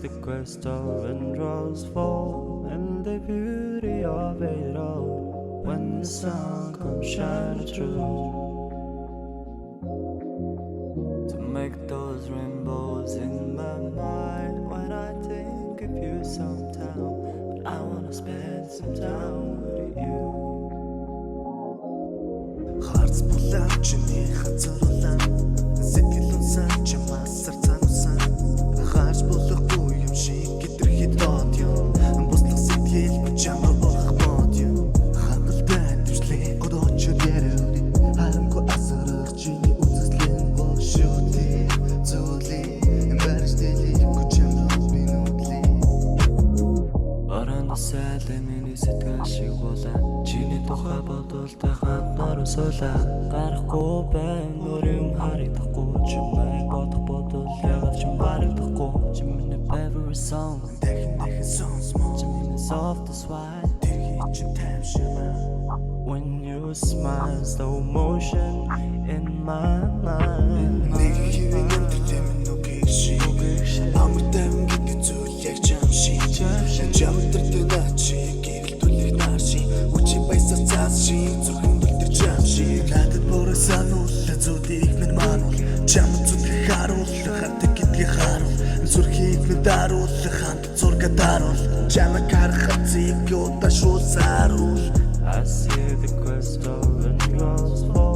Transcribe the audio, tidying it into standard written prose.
the crystal and rose fall and the beauty of it all when the sun comes shining through to make those rainbows in my mind when I think of you sometime. But I wanna spend some time with you. Харц булаачны хацруулаа сэтгэл унсан чамаас сарцаанусан харц болохгүй юм шиг гитрхи доод юм буслах сэтгэл чамруу болох мод юм хангалттай төвчлээ годооч яриуди харамгүй асарах чиний үзэсгэлэн богшоodi зөөлий эмбэрстэли гүчэмрүү минутли Орон сэлэн миний сэтгэл шиг болоо чиний тухай бодвол тахад норсола гарахгүй байна нүрийн харагдахгүй чимээ бодох бодвол ягаад ч барагдахгүй чимээ favorite song дахин сонсмо чимээ soft as white тэрхий чи тайвширмаа when you smile slow motion in my mind нэг хэвэн амттай нүгэх шиг амттай гэдэг зүйл яг чам шиг чамтэр тэначи гэрэл түлэх нарши үчи байсаа цаас шиг зүрхэн дүлдэр чам шиг надад бороо сануулла зүудийг минь мануул чам зүтгэх харуул хатдаг гэдгийг харуул зүрхийг минь даруул хамт зурга даруул чамаг харахад зийг удаа шууд саруул I see the crystal and rose fall